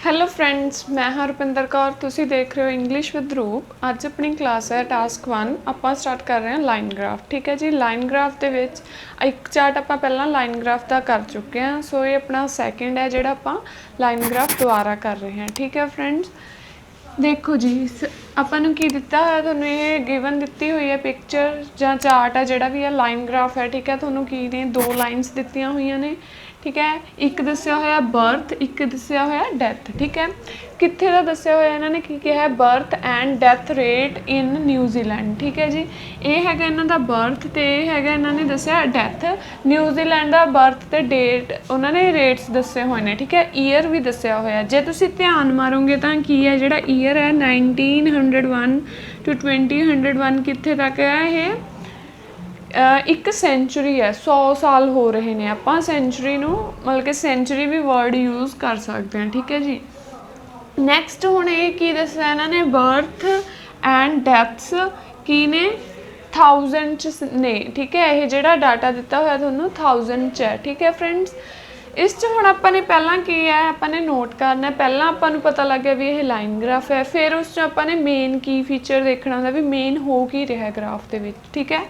Hello friends, ਮੈਂ ਹਾਂ ਰੁਪਿੰਦਰ ਕੌਰ। ਤੁਸੀਂ ਦੇਖ ਰਹੇ ਹੋ ਇੰਗਲਿਸ਼ ਵਿਦ ਰੂਪ। ਅੱਜ ਆਪਣੀ ਕਲਾਸ ਹੈ ਟਾਸਕ 1। ਆਪਾਂ ਸਟਾਰਟ ਕਰ ਰਹੇ ਹਾਂ ਲਾਈਨ ਗ੍ਰਾਫ। ਠੀਕ ਹੈ ਜੀ। ਲਾਈਨ ਗ੍ਰਾਫ ਦੇ ਵਿੱਚ ਇੱਕ ਚਾਰਟ ਆਪਾਂ ਪਹਿਲਾਂ ਲਾਈਨ ਗ੍ਰਾਫ ਦਾ ਕਰ ਚੁੱਕੇ ਹਾਂ, ਸੋ ਇਹ ਆਪਣਾ ਸੈਕਿੰਡ ਹੈ ਜਿਹੜਾ ਆਪਾਂ ਲਾਈਨ ਗ੍ਰਾਫ ਦੁਬਾਰਾ ਕਰ ਰਹੇ ਹਾਂ। ਠੀਕ ਹੈ ਫਰੈਂਡਸ, ਦੇਖੋ ਜੀ ਆਪਾਂ ਨੂੰ ਕੀ ਦਿੱਤਾ ਹੋਇਆ, ਤੁਹਾਨੂੰ ਇਹ ਗਿਵਨ ਦਿੱਤੀ ਹੋਈ ਹੈ ਪਿਕਚਰ ਜਾਂ ਚਾਰਟ ਹੈ ਜਿਹੜਾ ਵੀ ਹੈ ਲਾਈਨ ਗ੍ਰਾਫ ਹੈ। ਠੀਕ ਹੈ, ਤੁਹਾਨੂੰ ਕੀ ਨੇ ਦੋ ਲਾਈਨਸ ਦਿੱਤੀਆਂ ਹੋਈਆਂ ਨੇ। ਠੀਕ ਹੈ, ਇੱਕ ਦੱਸਿਆ ਹੋਇਆ ਬਰਥ, ਇੱਕ ਦੱਸਿਆ ਹੋਇਆ ਡੈਥ। ਠੀਕ ਹੈ, ਕਿੱਥੇ ਦਾ ਦੱਸਿਆ ਹੋਇਆ ਇਹਨਾਂ ਨੇ, ਕੀ ਕਿਹਾ, birth and death rate in New Zealand. ਠੀਕ ਹੈ ਜੀ, ਇਹ ਹੈਗਾ ਇਹਨਾਂ ਦਾ ਬਰਥ ਤੇ ਇਹ ਹੈਗਾ ਇਹਨਾਂ ਨੇ ਦੱਸਿਆ ਡੈਥ। ਨਿਊਜ਼ੀਲੈਂਡ ਦਾ ਬਰਥ ਤੇ ਡੇਟ ਉਹਨਾਂ ਨੇ ਰੇਟਸ ਦੱਸੇ ਹੋਏ ਨੇ। ਠੀਕ ਹੈ, ਈਅਰ ਵੀ ਦੱਸਿਆ ਹੋਇਆ। ਜੇ ਤੁਸੀਂ ਧਿਆਨ ਮਾਰੋਗੇ ਤਾਂ ਕੀ ਹੈ, ਜਿਹੜਾ ਈਅਰ ਹੈ 1901 to 2001 ਕਿੱਥੇ ਤੱਕ ਹੈ ਇਹ, ਇੱਕ ਸੈਂਚੁਰੀ ਹੈ। 100 ਸਾਲ ਹੋ ਰਹੇ ਨੇ। ਆਪਾਂ ਸੈਂਚੁਰੀ ਨੂੰ ਮਤਲਬ ਕਿ ਸੈਂਚੁਰੀ ਵੀ ਵਰਡ ਯੂਜ਼ ਕਰ ਸਕਦੇ ਹਾਂ। ਠੀਕ ਹੈ ਜੀ। ਨੈਕਸਟ ਹੁਣ ਇਹ ਕੀ ਦੱਸਿਆ ਇਹਨਾਂ ਨੇ, ਬਰਥ ਐਂਡ ਡੈਥਸ ਕੀ ਨੇ, 1000 'ਚ ਨੇ। ਠੀਕ ਹੈ, ਇਹ ਜਿਹੜਾ ਡਾਟਾ ਦਿੱਤਾ ਹੋਇਆ ਤੁਹਾਨੂੰ 1000 'ਚ ਹੈ। ਠੀਕ ਹੈ ਫਰੈਂਡਸ, ਇਸ 'ਚ ਹੁਣ ਆਪਾਂ ਨੇ ਪਹਿਲਾਂ ਕੀ ਹੈ, ਆਪਾਂ ਨੇ ਨੋਟ ਕਰਨਾ। ਪਹਿਲਾਂ ਆਪਾਂ ਨੂੰ ਪਤਾ ਲੱਗ ਗਿਆ ਵੀ ਇਹ ਲਾਈਨ ਗ੍ਰਾਫ ਹੈ, ਫਿਰ ਉਸ 'ਚ ਆਪਾਂ ਨੇ ਮੇਨ ਕੀ ਫੀਚਰ ਦੇਖਣਾ ਹੁੰਦਾ ਵੀ ਮੇਨ ਹੋ ਕੀ ਰਿਹਾ ਗ੍ਰਾਫ ਦੇ ਵਿੱਚ। ਠੀਕ ਹੈ,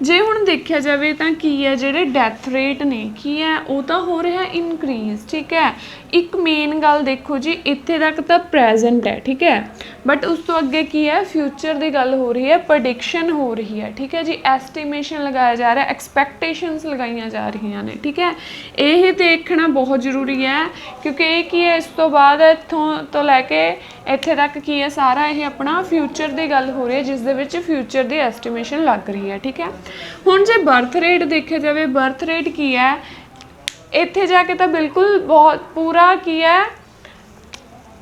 ਜੇ ਹੁਣ ਦੇਖਿਆ ਜਾਵੇ ਤਾਂ ਕੀ ਹੈ, ਜਿਹੜੇ ਡੈਥ ਰੇਟ ਨੇ ਕੀ ਹੈ, ਉਹ ਤਾਂ ਹੋ ਰਿਹਾ ਇਨਕਰੀਜ਼। ਠੀਕ ਹੈ, ਇੱਕ ਮੇਨ ਗੱਲ ਦੇਖੋ ਜੀ, ਇੱਥੇ ਤੱਕ ਤਾਂ ਪ੍ਰੈਜ਼ੈਂਟ ਹੈ। ਠੀਕ ਹੈ, ਬਟ ਉਸ ਤੋਂ ਅੱਗੇ ਕੀ ਹੈ, ਫਿਊਚਰ ਦੀ ਗੱਲ ਹੋ ਰਹੀ ਹੈ, ਪ੍ਰੈਡਿਕਸ਼ਨ ਹੋ ਰਹੀ ਹੈ। ਠੀਕ ਹੈ ਜੀ, ਐਸਟੀਮੇਸ਼ਨ ਲਗਾਇਆ ਜਾ ਰਿਹਾ, ਐਕਸਪੈਕਟੇਸ਼ਨਸ ਲਗਾਈਆਂ ਜਾ ਰਹੀਆਂ ਨੇ। ਠੀਕ ਹੈ, ਇਹ ਦੇਖਣਾ ਬਹੁਤ ਜ਼ਰੂਰੀ ਹੈ ਕਿਉਂਕਿ ਇਹ ਕੀ ਹੈ, ਇਸ ਤੋਂ ਬਾਅਦ ਇੱਥੋਂ ਤੋਂ ਲੈ ਕੇ ਇੱਥੇ ਤੱਕ ਕੀ ਹੈ, ਸਾਰਾ ਇਹ ਆਪਣਾ ਫਿਊਚਰ ਦੀ ਗੱਲ ਹੋ ਰਹੀ ਹੈ, ਜਿਸ ਦੇ ਵਿੱਚ ਫਿਊਚਰ ਦੀ ਐਸਟੀਮੇਸ਼ਨ ਲੱਗ ਰਹੀ ਹੈ। ਠੀਕ ਹੈ, ਹੁਣ ਜੇ ਬਰਥ ਰੇਟ ਦੇਖਿਆ ਜਾਵੇ, ਬਰਥ ਰੇਟ ਕੀ ਹੈ, ਇੱਥੇ ਜਾ ਕੇ ਤਾਂ ਬਿਲਕੁਲ ਬਹੁਤ ਪੂਰਾ ਕੀ ਹੈ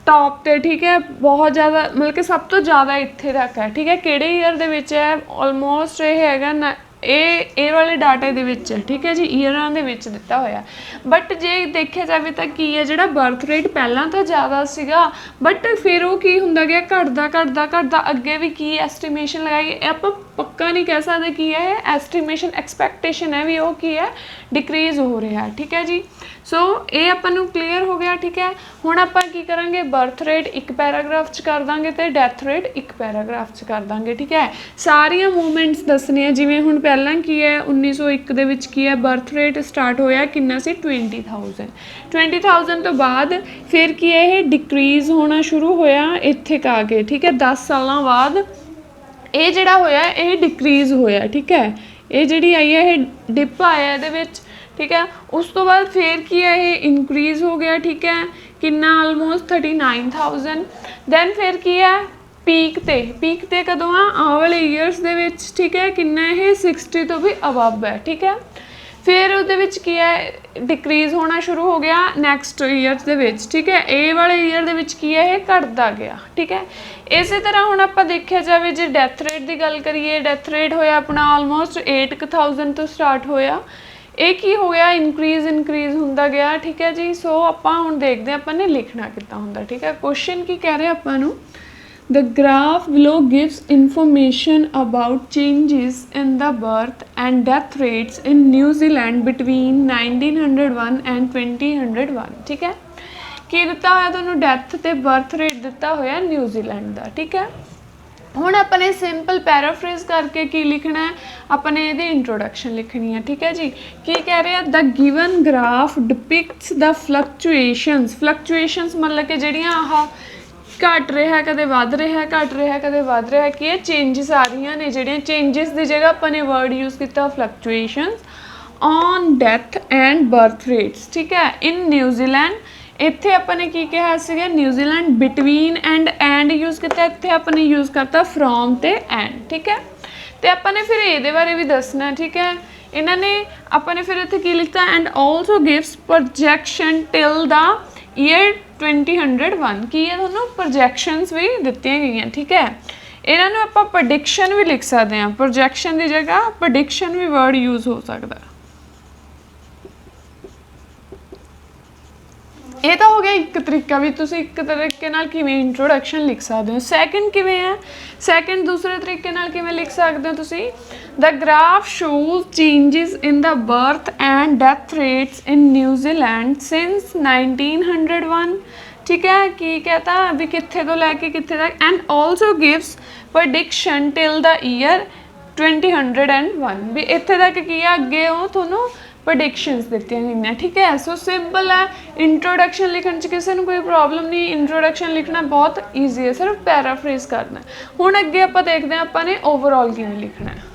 ਟੌਪ 'ਤੇ। ਠੀਕ ਹੈ, ਬਹੁਤ ਜ਼ਿਆਦਾ ਮਤਲਬ ਕਿ ਸਭ ਤੋਂ ਜ਼ਿਆਦਾ ਇੱਥੇ ਤੱਕ ਹੈ। ਠੀਕ ਹੈ, ਕਿਹੜੇ ਈਅਰ ਦੇ ਵਿੱਚ ਹੈ, ਆਲਮੋਸਟ ਇਹ ਹੈਗਾ ਨਾ, ਇਹ ਵਾਲੇ ਡਾਟੇ ਦੇ ਵਿੱਚ ਹੈ। ਠੀਕ ਹੈ ਜੀ, ਈਅਰਾਂ ਦੇ ਵਿੱਚ ਦਿੱਤਾ ਹੋਇਆ। ਬਟ ਜੇ ਦੇਖਿਆ ਜਾਵੇ ਤਾਂ ਕੀ ਹੈ, ਜਿਹੜਾ ਬਰਥ ਰੇਟ ਪਹਿਲਾਂ ਤਾਂ ਜ਼ਿਆਦਾ ਸੀਗਾ, ਬਟ ਫਿਰ ਉਹ ਕੀ ਹੁੰਦਾ ਗਿਆ, ਘਟਦਾ ਘਟਦਾ ਘਟਦਾ ਅੱਗੇ ਵੀ ਕੀ ਐਸਟੀਮੇਸ਼ਨ ਲਗਾਈ, ਇਹ ਆਪਾਂ ਪੱਕਾ ਨਹੀਂ ਕਹਿ ਸਕਦੇ ਕੀ ਹੈ, ਇਹ ਐਸਟੀਮੇਸ਼ਨ ਐਕਸਪੈਕਟੇਸ਼ਨ ਹੈ ਵੀ ਉਹ ਕੀ ਹੈ, ਡਿਕਰੀਜ਼ ਹੋ ਰਿਹਾ। ਠੀਕ ਹੈ ਜੀ, ਸੋ ਇਹ ਆਪਾਂ ਨੂੰ ਕਲੀਅਰ ਹੋ ਗਿਆ। ਠੀਕ ਹੈ, ਹੁਣ ਆਪਾਂ ਕੀ ਕਰਾਂਗੇ, ਬਰਥ ਰੇਟ ਇੱਕ ਪੈਰਾਗ੍ਰਾਫ 'ਚ ਕਰ ਦਾਂਗੇ ਤੇ ਡੈਥ ਰੇਟ ਇੱਕ ਪੈਰਾਗ੍ਰਾਫ 'ਚ ਕਰ ਦਾਂਗੇ। ਠੀਕ ਹੈ, ਸਾਰੀਆਂ ਮੂਵਮੈਂਟਸ ਦੱਸਣੀਆਂ, ਜਿਵੇਂ ਹੁਣ ਪਹਿਲਾਂ ਕੀ ਹੈ 1901 ਦੇ ਵਿੱਚ ਕੀ ਹੈ, ਬਰਥ ਰੇਟ ਸਟਾਰਟ ਹੋਇਆ ਕਿੰਨਾ ਸੀ, 20,000 ਤੋਂ ਬਾਅਦ ਫਿਰ ਕੀ ਹੈ, ਇਹ ਡਿਕਰੀਜ਼ ਹੋਣਾ ਸ਼ੁਰੂ ਹੋਇਆ ਇੱਥੇ ਆ ਕੇ। ਠੀਕ ਹੈ, 10 ਸਾਲਾਂ ਬਾਅਦ ਇਹ ਜਿਹੜਾ ਹੋਇਆ ਇਹ ਡਿਕਰੀਜ਼ ਹੋਇਆ। ਠੀਕ ਹੈ, ਇਹ ਜਿਹੜੀ ਆਈ ਹੈ ਇਹ ਡਿਪ ਆਇਆ ਇਹਦੇ ਵਿੱਚ। ਠੀਕ ਹੈ, ਉਸ ਤੋਂ ਬਾਅਦ ਫਿਰ ਕੀ ਹੈ, ਇਹ ਇਨਕਰੀਜ਼ ਹੋ ਗਿਆ। ਠੀਕ ਹੈ, ਕਿੰਨਾ, ਆਲਮੋਸਟ 39,000। ਦੈਨ ਫਿਰ ਕੀ ਹੈ, ਪੀਕ 'ਤੇ ਕਦੋਂ ਆ, ਆਹ ਵਾਲੇ ਈਅਰਸ ਦੇ ਵਿੱਚ। ਠੀਕ ਹੈ, ਕਿੰਨਾ ਇਹ 60 ਤੋਂ ਵੀ ਅਬਵ ਹੈ। ਠੀਕ ਹੈ, ਫਿਰ ਉਹਦੇ ਵਿੱਚ ਕੀ ਹੈ, ਡਿਕਰੀਜ਼ ਹੋਣਾ ਸ਼ੁਰੂ ਹੋ ਗਿਆ ਨੈਕਸਟ ਈਅਰਸ ਦੇ ਵਿੱਚ। ਠੀਕ ਹੈ, ਇਹ ਵਾਲੇ ਈਅਰ ਦੇ ਵਿੱਚ ਕੀ ਹੈ, ਇਹ ਘਟਦਾ ਗਿਆ। ਠੀਕ ਹੈ, ਇਸੇ ਤਰ੍ਹਾਂ ਹੁਣ ਆਪਾਂ ਦੇਖਿਆ ਜਾਵੇ, ਜੇ ਡੈਥ ਰੇਟ ਦੀ ਗੱਲ ਕਰੀਏ, ਡੈਥ ਰੇਟ ਹੋਇਆ ਆਪਣਾ ਆਲਮੋਸਟ 8,000 ਤੋਂ ਸਟਾਰਟ ਹੋਇਆ, ਇਹ ਕੀ ਹੋ ਗਿਆ, ਇਨਕਰੀਜ਼ ਹੁੰਦਾ ਗਿਆ। ਠੀਕ ਹੈ ਜੀ, ਸੋ ਆਪਾਂ ਹੁਣ ਦੇਖਦੇ ਹਾਂ ਆਪਾਂ ਨੇ ਲਿਖਣਾ ਕਿੱਦਾਂ ਹੁੰਦਾ। ਠੀਕ ਹੈ, ਕੁਐਸਚਨ ਕੀ ਕਹਿ ਰਿਹਾ ਆਪਾਂ ਨੂੰ, the graph below gives information about changes in the birth and death rates in New Zealand between 1901 and 2001। ਠੀਕ ਹੈ, ਕੀ ਦਿੱਤਾ ਹੋਇਆ ਤੁਹਾਨੂੰ, ਡੈਥ ਤੇ ਬਰਥ ਰੇਟ ਦਿੱਤਾ ਹੋਇਆ ਨਿਊਜ਼ੀਲੈਂਡ ਦਾ। ਠੀਕ ਹੈ, ਹੁਣ ਆਪਾਂ ਨੇ ਸਿੰਪਲ ਪੈਰਾਫਰੇਜ਼ ਕਰਕੇ ਕੀ ਲਿਖਣਾ ਹੈ, ਆਪਾਂ ਨੇ ਇਹਦੀ ਇੰਟਰੋਡਕਸ਼ਨ ਲਿਖਣੀ ਹੈ। ਠੀਕ ਹੈ ਜੀ, ਕੀ ਕਹਿ ਰਿਹਾ, ਦ ਗਿਵਨ ਗ੍ਰਾਫ ਡਿਪਿਕਟਸ ਦ ਫਲਕਚੁਏਸ਼ਨਸ ਮਤਲਬ ਕਿ ਜਿਹੜੀਆਂ ਆਹ ਘਟ ਰਿਹਾ, ਕਦੇ ਵੱਧ ਰਿਹਾ, ਘਟ ਰਿਹਾ, ਕਦੇ ਵੱਧ ਰਿਹਾ, ਕੀ ਇਹ ਚੇਂਜਸ ਆ ਰਹੀਆਂ ਨੇ, ਜਿਹੜੀਆਂ ਚੇਂਜਸ ਦੀ ਜਗ੍ਹਾ ਆਪਾਂ ਨੇ ਵਰਡ ਯੂਜ਼ ਕੀਤਾ fluctuations on death and birth rates. ਠੀਕ ਹੈ, ਇਨ ਨਿਊਜ਼ੀਲੈਂਡ। ਇੱਥੇ ਆਪਾਂ ਨੇ ਕੀ ਕਿਹਾ ਸੀਗਾ, ਨਿਊਜ਼ੀਲੈਂਡ, ਬਿਟਵੀਨ ਐਂਡ ਯੂਜ਼ ਕੀਤਾ, ਇੱਥੇ ਆਪਾਂ ਨੇ ਯੂਜ਼ ਕਰਤਾ ਫਰੋਮ ਤੇ ਐਂਡ। ਠੀਕ ਹੈ, ਤੇ ਆਪਾਂ ਨੇ ਫਿਰ ਇਹਦੇ ਬਾਰੇ ਵੀ ਦੱਸਣਾ। ਠੀਕ ਹੈ, ਇਹਨਾਂ ਨੇ ਆਪਾਂ ਨੇ ਫਿਰ ਇੱਥੇ ਕੀ ਲਿਖਤਾ, and also gives projection till the year 2001। ਕੀ ਹੈ, ਤੁਹਾਨੂੰ ਪ੍ਰੋਜੈਕਸ਼ਨਸ ਵੀ ਦਿੱਤੀਆਂ ਗਈਆਂ। ਠੀਕ ਹੈ, ਇਹਨਾਂ ਨੂੰ ਆਪਾਂ ਪ੍ਰੈਡਿਕਸ਼ਨ ਵੀ ਲਿਖ ਸਕਦੇ ਹਾਂ, ਪ੍ਰੋਜੈਕਸ਼ਨ ਦੀ ਜਗ੍ਹਾ ਪ੍ਰੈਡਿਕਸ਼ਨ ਵੀ ਵਰਡ ਯੂਜ਼ ਹੋ ਸਕਦਾ। ਇਹ ਤਾਂ ਹੋ ਗਿਆ ਇੱਕ ਤਰੀਕਾ ਵੀ ਤੁਸੀਂ ਇੱਕ ਤਰੀਕੇ ਨਾਲ ਕਿਵੇਂ ਇੰਟਰੋਡਕਸ਼ਨ ਲਿਖ ਸਕਦੇ ਹੋ। ਸੈਕਿੰਡ ਕਿਵੇਂ ਹੈ, ਸੈਕਿੰਡ ਦੂਸਰੇ ਤਰੀਕੇ ਨਾਲ ਕਿਵੇਂ ਲਿਖ ਸਕਦੇ ਹੋ ਤੁਸੀਂ, the graph shows changes in the birth and death rates in ਨਿਊਜ਼ੀਲੈਂਡ ਸਿੰਸ 1901 ठीक है की कहता भी कित्थे तो लैके कित्थे तक and also gives prediction till the year 2001 भी इत्थे तक की है अगे वो थोनों प्रडिक्शनस दित्तियां गई। ठीक है सो सिंपल है इंट्रोडक्शन लिखण च किसी को कोई प्रॉब्लम नहीं इंट्रोडक्शन लिखना बहुत ईजी है सिर्फ पैराफ्रेज करना। हुण अगे आपां देखते हैं आपां ने ओवरऑल किवें लिखना है।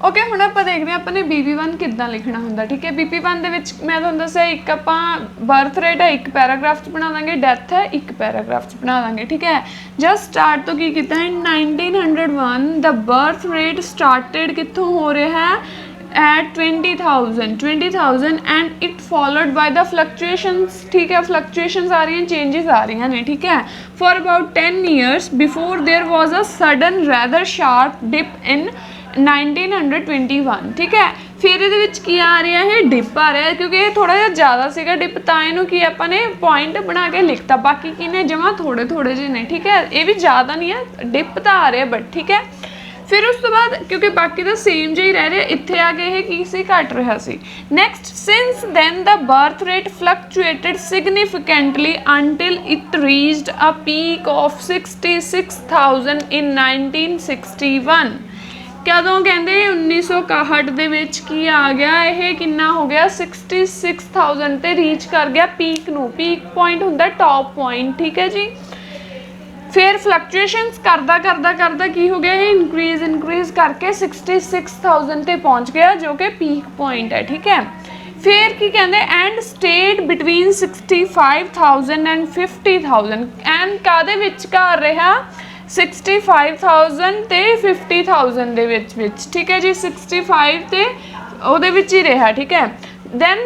ओके हुण आपां देखते हैं आपां ने BB1 किद्दां लिखना हुंदा। ठीक है BB1 दे विच मैं तुहानूं दस्सिया एक आपां बर्थ रेट है एक पैराग्राफ च बना देंगे डेथ है एक पैराग्राफ च बना देंगे। ठीक है जस्ट स्टार्ट तो की कीता है 1901 द बर्थ रेट स्टार्टेड कित्थों हो रहा है at 20,000 and it followed by the fluctuations। ठीक है fluctuations आ रही हैं चेंजेस आ रही हैं ठीक है for about 10 years before there was a sudden rather sharp dip in 1921। ठीक है फिर ये की आ रहा है डिप आ रहा है क्योंकि ये थोड़ा जिहा ज़्यादा सीगा डिप तां इहनूं की आपां ने पॉइंट बना के लिखता बाकी की ने जमा थोड़े थोड़े जे ने। ठीक है ये भी ज़्यादा नहीं है डिप तो आ रहा है बट ठीक है फिर उस तो बाद क्योंकि बाकी तो सेम जी रह रहे इत्थे आ गए की सी घट रहा सी। Next since then the birth rate fluctuated significantly until it reached a peak of 66,000 in 1961। कदों कहते 1961 दे विच की आ गया यह कितना हो गया 66,000 ते रीच कर गया पीक नू। पीक पॉइंट हुंदा टॉप पॉइंट। ठीक है जी फिर फ्लक्चुएशनस करदा करदा करदा की हो गया ये इंक्रीज करके 66,000 ते पहुँच गया जो कि पीक पॉइंट है। ठीक है फिर की कहते and stayed between 65,000 and 50,000 and कादे विचकार रहा 65,000 ते 50,000 दे विच। ठीक है जी 65 ते ओहदे विच ही रहा। ठीक है दैन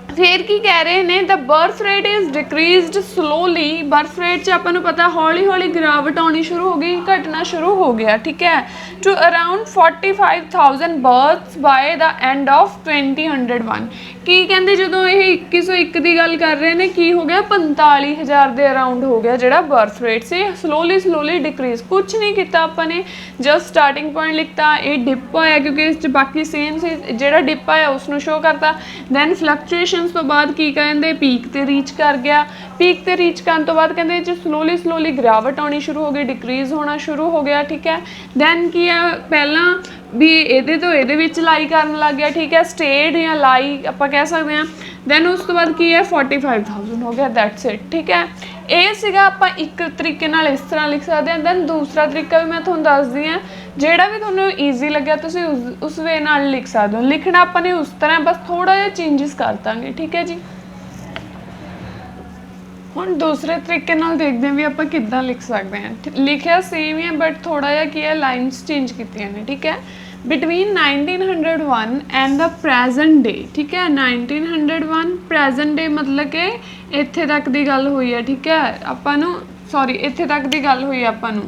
फिर की कह रहे हैं the birth rate is decreased slowly. Birth rate च अपन पता हौली हौली गिरावट आनी शुरू हो गई घटना शुरू हो गया। ठीक है to around 45,000 births by the end of 2001। की कहते जो ये 2101 की गल कर रहे हैं की हो गया 45,000 के अराउंड हो गया जोड़ा बर्थ रेट से स्लोली डिक्रीज कुछ नहीं किया अपने जस्ट स्टार्टिंग पॉइंट लिखता ये डिप आया क्योंकि इस बाकी सेम से जो डिप आया उसको शो करता दैन फ्लक्चुएशन तो बाद की कहते पीक ते रीच कर गया। पीक ते रीच करने तो बाद कहते स्लोली गिरावट आनी शुरू हो गई डिक्रीज होना शुरू हो गया। ठीक है दैन की है पहला भी ये तो ये लाई करन लग गया। ठीक है स्टेट या लाई आप कह सकते हैं दैन उस तो बाद की है 45,000 हो गया दैट्स इट। ठीक है ये सीगा आपां एक तरीके नाल इस तरह लिख सकते हैं। दैन दूसरा तरीका भी मैं तुहानूं दसदी हां जिहड़ा भी तुहानूं ईजी लग्या तुसीं उस वे नाल लिख सकते हो। लिखना अपने उस तरह बस थोड़ा जिहा चेंजिस कर देंगे। ठीक है जी हुण दूसरे तरीके नाल देखते हैं भी आपां किद्दां लिख सकते हैं। लिखिया सेम ही है बट थोड़ा जिहा की है लाइन्स चेंज कीतियां ने। ठीक है between 1901 and the present day. ठीक है 1901 प्रेजेंट डे मतलब कि इत्थे तक की गल हुई है। ठीक है आपां नूं सॉरी इत्थे तक की गल हुई आपां नूं।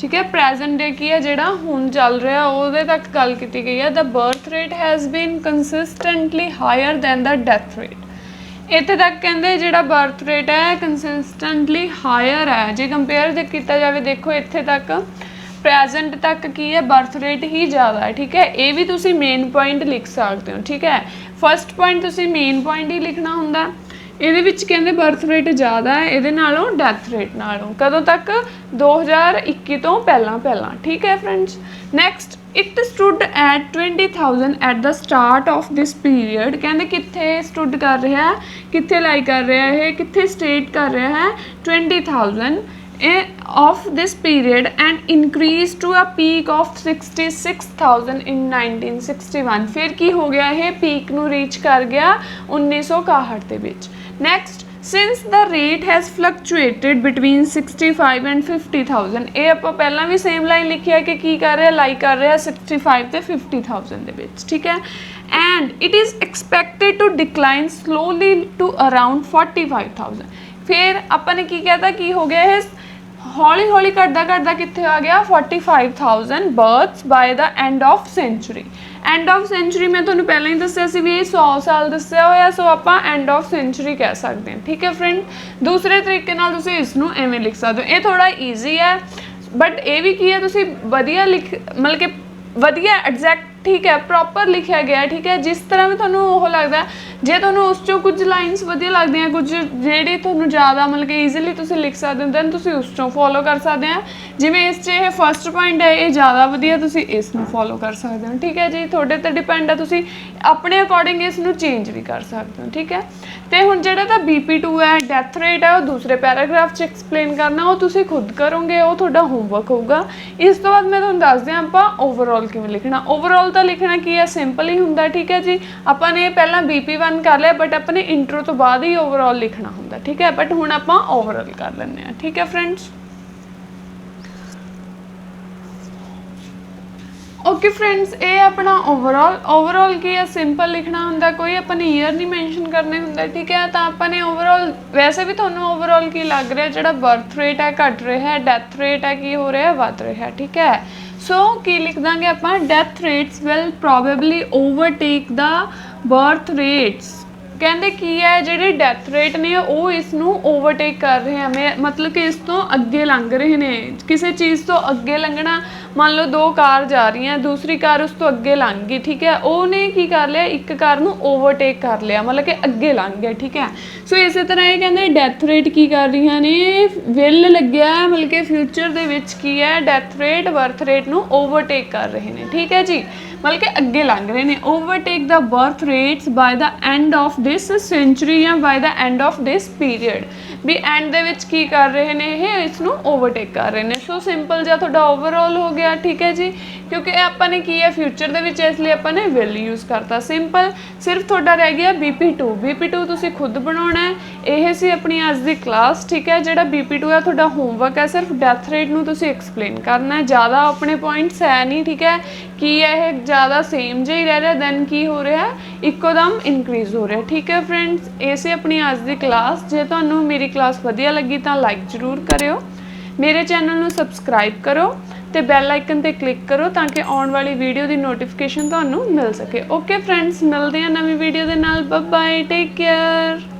ठीक है प्रेजेंट डे की है जिहड़ा हुण चल रहा उहदे तक गल की गई है। The birth rate has been consistently higher than the death rate. इत्थे तक कहते जिहड़ा बर्थ रेट है कंसिस्टेंटली हायर है जे कंपेयर किया जाए देखो इत्थे तक प्रेजेंट तक की है बर्थ रेट ही ज़्यादा है। ठीक है ये भी तुसी मेन पॉइंट लिख सकते हो। ठीक है फस्ट पॉइंट तुसी मेन पॉइंट ही लिखना हुंदा ये कहते बर्थ रेट ज़्यादा है ये नालों डैथ रेट नालों कदों तक 2021 तो पहला। ठीक है friends next it stood at 20,000 at the start of this period. कहते कित्थे स्टूड कर रहा है कित्थे लाई कर रहा है कित्थे स्टेट कर रहा है 20,000 of this period and increased to a peak of 66,000 in 1961। फिर की हो गया है पीक नू रीच कर गया 1961 दे विच। Next since the rate has fluctuated between 65 and 50,000 ये आप पहला भी सेम लाइन लिखी है कि की कर रहा लाई कर रहा 65 ते 50,000 दे विच। ठीक है and it is expected to decline slowly to around 45,000। फिर अपन ने की कहता कि हो गया है हौली हौली घटदा कित्थे आ गया 45,000 births by the end of century. End of century मैं तुहानूं पहले ही दस्सिया सी भी 100 साल दस्सिया होया सो आपां एंड ऑफ सेंचुरी कह सकते हैं। ठीक है फ्रेंड दूसरे तरीके नाल तुसीं इसनूं एवें लिख सकते हो। ये थोड़ा ईजी है बट ये भी की है तुसीं वधिया लिख मतलब कि वधिया एग्जैक्ट ठीक है प्रॉपर लिखा गया है। ठीक है जिस तरह भी तुहानूं ओह लगदा जे तुहानूं उस चों कुछ लाइनस वधिया लगदियां, कुछ जिहड़ी तुहानूं ज़्यादा मतलब कि ईजिली तुसीं लिख सकदे हो, दैन तुसीं उस चों फॉलो कर सकदे आ। जिवें इस 'च ये फर्स्ट पॉइंट है, ये ज़्यादा वधिया, तुसीं इस नूं फॉलो कर सकदे हो। ठीक है जी, तुहाडे ते डिपेंड है, तुसीं अपने अकॉर्डिंग इस नूं चेंज भी कर सकदे हो। ठीक है, तो हुण जिहड़ा तां BP2 है, डैथ रेट है, वो दूसरे पैराग्राफ 'च एक्सप्लेन करना, वो तुसीं खुद करोगे, वो तुहाडा होमवर्क होਊਗਾ। इस तो बाद मैं तुहानूं दसदी हां आपां ओवरऑल किवें लिखना। ओवरऑल तां लिखना की है, सिंपल ही हुंदा। ठीक है जी, आपां ने पहलां BP1 कर लिया, बट अपने इंट्रो तो बाद ही ओवरऑल लिखना हुंदा। ठीक है, बट हुण आपां ओवरऑल कर लैंदे हां। ठीक है फ्रेंड्स, ओके फ्रेंड्स, ये अपना ओवरऑल की है, सिंपल लिखना हुंदा, कोई अपने ईयर नहीं मैंशन करने हुंदे। ठीक है, तो अपने ओवरऑल वैसे भी तुहानूं ओवरऑल की लग रहा, जिहड़ा बर्थ रेट है घट रहा है, डैथ रेट है की हो रहा है, वध रहा है। ठीक है, सो की लिख देंगे आपां, death rates will probably overtake the birth rates. कहते की है, जिहड़े डैथ रेट ने वो इसनूं ओवरटेक कर रहे हैं, मैं मतलब कि इस तो अगे लंघ रहे ने। किसी चीज़ तो अगे लंघना, मान लो दो कार जा रही हैं, दूसरी कार उस तो अगे लंघ गई। ठीक है, उन्हें की कर लिया, एक कार नूं ओवरटेक कर लिया, मतलब कि अगे लंघ गया। ठीक है, सो इस तरह ये कहते डैथ रेट की कर रही ने, विल लग्या, मतलब कि फ्यूचर दे विच की है, डैथ रेट बर्थ रेट नूं ओवरटेक कर रहे हैं। ठीक है जी, मतलब कि अगे लंघ रहे हैं। Overtake the birth rates by the end of this century या by the end of this period, भी एंड दे विच की कर रहे हैं, ये इसनूं ओवरटेक कर रहे हैं। सो सिंपल जिहा तुहाडा ओवरऑल हो गया। ठीक है जी, क्योंकि आपां ने की है फ्यूचर दे विच, इसलिए आपां ने विल यूज़ करता। सिंपल, सिर्फ तुहाडा रह गया BP2 तुसीं खुद बनाउणा है। यह सी अपनी अज दी क्लास। ठीक है, जिहड़ा BP2 है तुहाडा होमवर्क है, सिर्फ डैथ रेट नूं तुसीं एक्सप्लेन करना है, ज़्यादा अपने पॉइंट्स है नहीं। ठीक है, की है ज़्यादा सेम जिहा ही रह रहा, दैन की हो रहा है, इकोदम इनक्रीज हो रहा है। ठीक है फ्रेंड्स, ये सी अपनी अज दी क्लास। जे तुहानूं मेरी क्लास वधिया लगी तो लाइक जरूर करियो, मेरे चैनल नूं सबसक्राइब करो ते बैल आइकन ते क्लिक करो, ताकि आने वाली वीडियो की नोटिफिकेशन तुहानूं मिल सके। ओके फ्रेंड्स, मिलते हैं नवीं वीडियो दे नाल। Bye bye, take care.